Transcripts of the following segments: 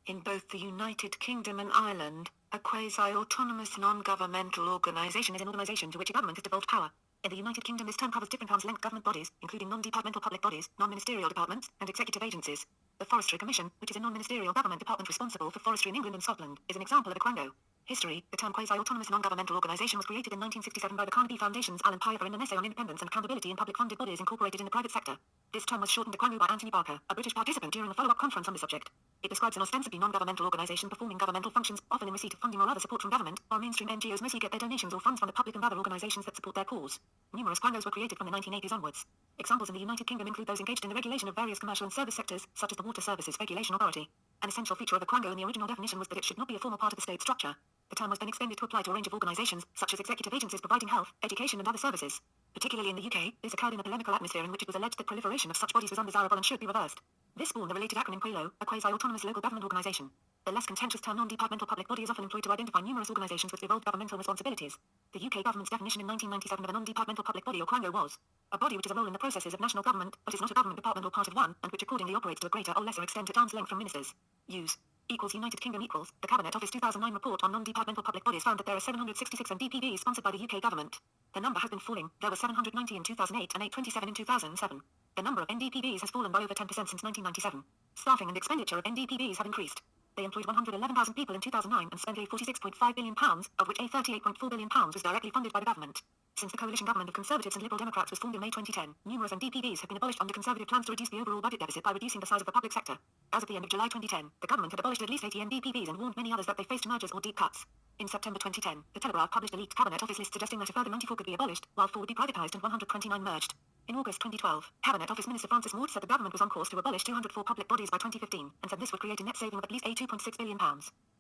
In both the United Kingdom and Ireland, a quasi-autonomous non-governmental organisation is an organisation to which a government has devolved power. In the United Kingdom, this term covers different arm's-length government bodies, including non-departmental public bodies, non-ministerial departments, and executive agencies. The Forestry Commission, which is a non-ministerial government department responsible for forestry in England and Scotland, is an example of a quango. History: the term quasi-autonomous non-governmental organisation was created in 1967 by the Carnegie Foundation's Alan Piver in an essay on independence and accountability in public-funded bodies incorporated in the private sector. This term was shortened to quango by Anthony Barker, a British participant during a follow-up conference on the subject. It describes an ostensibly non-governmental organisation performing governmental functions, often in receipt of funding or other support from government, while mainstream NGOs mostly get their donations or funds from the public and other organisations that support their cause. Numerous quangos were created from the 1980s onwards. Examples in the United Kingdom include those engaged in the regulation of various commercial and service sectors, such as the Water Services Regulation Authority. An essential feature of a quango in the original definition was that it should not be a formal part of the state structure. The term was then extended to apply to a range of organisations, such as executive agencies providing health, education and other services. Particularly in the UK, this occurred in a polemical atmosphere in which it was alleged that proliferation of such bodies was undesirable and should be reversed. This spawned the related acronym QUALO, a quasi-autonomous local government organisation. The less contentious term non-departmental public body is often employed to identify numerous organisations with devolved governmental responsibilities. The UK government's definition in 1997 of a non-departmental public body or quango was a body which has a role in the processes of national government, but is not a government department or part of one, and which accordingly operates to a greater or lesser extent at arm's length from ministers. Use equals United Kingdom equals. The Cabinet Office 2009 report on non-departmental public bodies found that there are 766 NDPBs sponsored by the UK government. The number has been falling. There were 790 in 2008 and 827 in 2007. The number of NDPBs has fallen by over 10% since 1997. Staffing and expenditure of NDPBs have increased. They employed 111,000 people in 2009 and spent £46.5 billion, of which £38.4 billion was directly funded by the government. Since the coalition government of Conservatives and Liberal Democrats was formed in May 2010, numerous NDPBs have been abolished under Conservative plans to reduce the overall budget deficit by reducing the size of the public sector. As of the end of July 2010, the government had abolished at least 80 NDPBs and warned many others that they faced mergers or deep cuts. In September 2010, The Telegraph published a leaked Cabinet Office list suggesting that a further 94 could be abolished, while 4 would be privatised and 129 merged. In August 2012, Cabinet Office Minister Francis Ward said the government was on course to abolish 204 public bodies by 2015, and said this would create a net saving of at least £2.6 billion.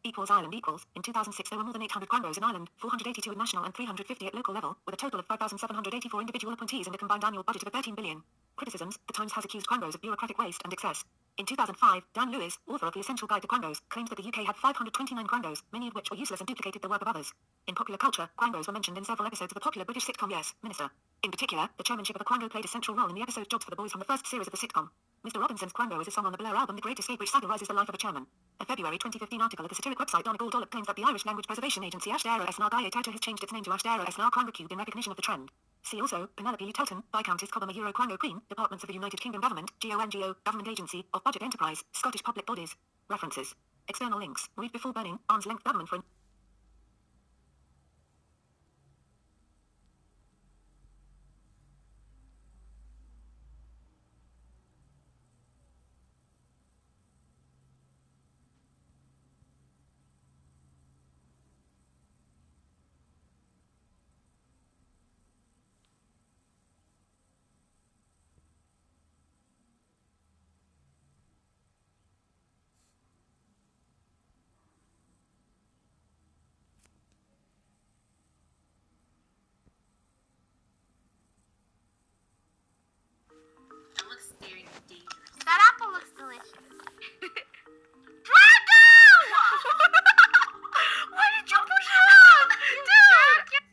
Equals Ireland equals. In 2006 there were more than 800 quangos in Ireland, 482 at national and 350 at local level, with a total of 5,784 individual appointees and a combined annual budget of 13 billion. Criticisms: the Times has accused quangos of bureaucratic waste and excess. In 2005, Dan Lewis, author of The Essential Guide to Quangos, claimed that the UK had 529 quangos, many of which were useless and duplicated the work of others. In popular culture, quangos were mentioned in several episodes of the popular British sitcom Yes, Minister. In particular, the chairmanship of a quango played a central role in the episode Jobs for the Boys from the first series of the sitcom. Mr. Robinson's quango is a song on the Blair album The Great Escape which satirizes the life of a chairman. A February 2015 article at the satiric website Donegal Dollop claims that the Irish Language Preservation Agency Ashdara Esnar Gaia Tauta has changed its name to Ashdara Esnar Quango Cube in recognition of the trend. See also, Penelope Telton, Viscountess Cobham a Euro Quango Queen, Departments of the United Kingdom Government, GONGO, Government Agency, of Budget Enterprise, Scottish Public Bodies. References. External links. Read before burning, arm's length government for... That looks very dangerous. That apple looks delicious. Drago! Why did you push it out? Dude!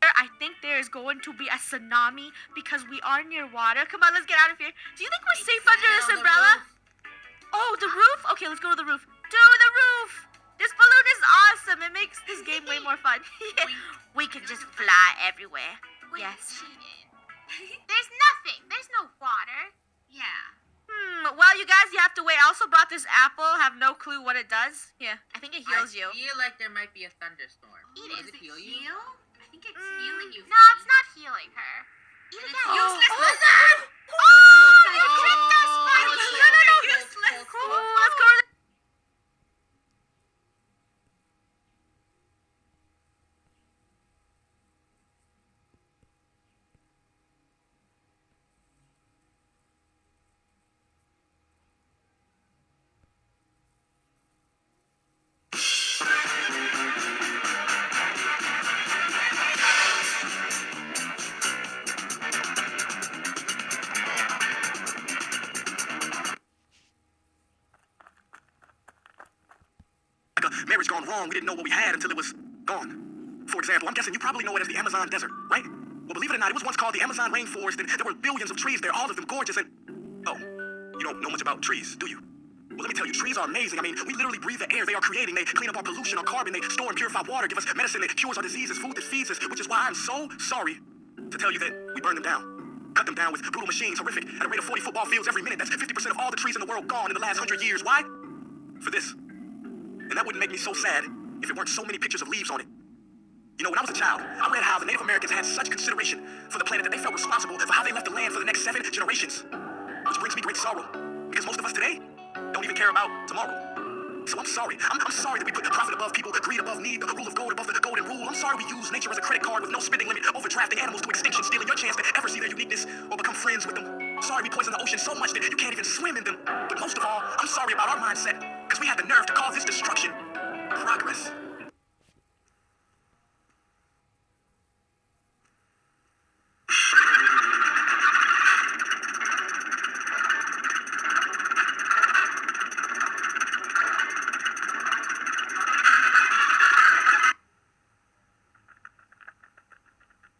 I think there is going to be a tsunami because we are near water. Come on, let's get out of here. Do you think we're safe under this umbrella? Oh, the roof? Okay, let's go to the roof. To the roof! This balloon is awesome. It makes this game way more fun. We can just fly everywhere. Yes. There's nothing. There's no water. Yeah. Well, you guys, you have to wait. I also brought this apple. Have no clue what it does. Yeah, I think it heals you. I feel like there might be a thunderstorm. Does it heal you? I think it's healing you. No, it's not healing her. Eat it again. Useless lizard! lizard! Oh, you tricked us, buddy! Oh, No. useless. Let's go to the... Marriage gone wrong, we didn't know what we had until it was gone. For example, I'm guessing you probably know it as the Amazon Desert, right? Well, believe it or not, it was once called the Amazon Rainforest, and there were billions of trees there, all of them gorgeous, and... Oh, You don't know much about trees, do you? Well, let me tell you, trees are amazing. I mean, we literally breathe the air they are creating. They clean up our pollution, our carbon. They store and purify water, give us medicine that cures our diseases, food that feeds us, which is why I'm so sorry to tell you that we burned them down. Cut them down with brutal machines, horrific, at a rate of 40 football fields every minute. That's 50% of all the trees in the world gone in the last 100 years. Why? For this. And that wouldn't make me so sad if it weren't so many pictures of leaves on it. You know, when I was a child, I read how the Native Americans had such consideration for the planet that they felt responsible for how they left the land for the next 7 generations. Which brings me great sorrow, because most of us today don't even care about tomorrow. So I'm sorry. I'm sorry that we put profit above people, greed above need, the rule of gold above the golden rule. I'm sorry we use nature as a credit card with no spending limit, overdrafting animals to extinction, stealing your chance to ever see their uniqueness or become friends with them. Sorry we poison the ocean so much that you can't even swim in them. But most of all, I'm sorry about our mindset, because we had the nerve to call this destruction progress.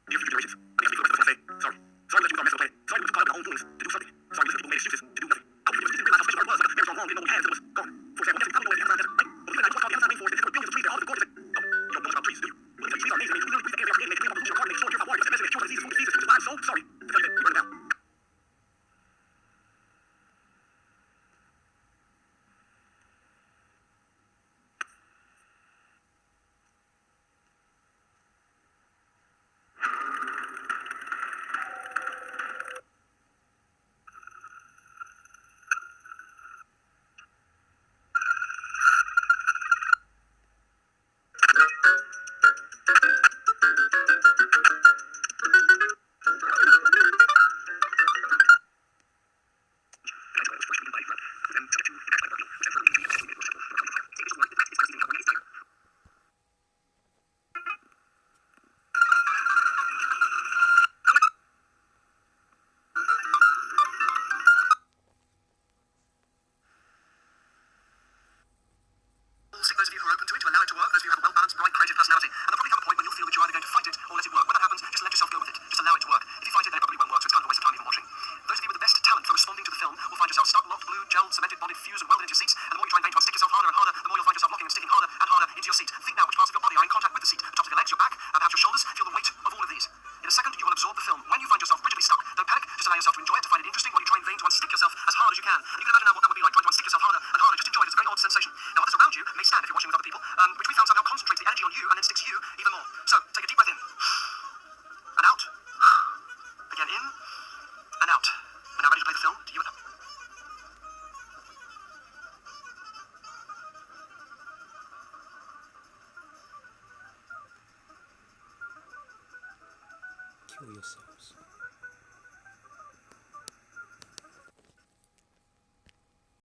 Dear future generations, I guess we say sorry. Sorry we let you with our mess of the planet. Sorry we were too caught up in our own doings to do something. Sorry we let people made excuses to do nothing. I hope you didn't realize how special Earth was. Like, everything wrong, didn't know what we had until it was gone. For example, I'm guessing you probably know where the Amazon desert, right? Well, even now, you want to call the Amazon rainforest, and there were billions of trees there, all of them gorgeous. Oh, you don't know much about trees, do you? Well, let me tell you, trees are amazing. I mean, we literally breathe the air they are creating. They clean up pollution, our carbon, they store and purify water, give us medicine, they cure our diseases, food that feeds us, which is why I'm so sorry to tell you that we burned them down. Those of you who are open to it, to allow it to work, those of you who have a well-balanced, bright, creative personality. And there'll probably come a point when you'll feel that you're either going to fight it or let it work. When that happens, just let yourself go with it. Just allow it to work. If you fight it, then it probably won't work, so it's kind of a waste of time even watching. Those of you with the best talent for responding to the film will find yourselves stuck, locked, glued, gelled, cemented, bonded, fused, and welded into your seats. And the more you try in vain to unstick yourself harder and harder, the more you'll find yourself locking and sticking harder and harder into your seat. Think now which parts of your body are in contact with the seat. The tops of your legs, your back, and perhaps your shoulders. Feel the weight of all of these. In a second, you will absorb the film. When you find yourself rigidly stuck, don't panic. Just allow yourself to enjoy it, to find it interesting while you try in vain to unstick yourself as hard as you can. And you can imagine now what that would be like, trying to unstick yourself harder and harder. Just enjoy it. It's a very odd sensation. Now, others around you may stand if you're watching with other people, which we found somehow concentrates the energy on you and then sticks you even more. So, take a deep breath in. And out. Again in. And out. We're now ready to play the film to you and them. Kill yourselves.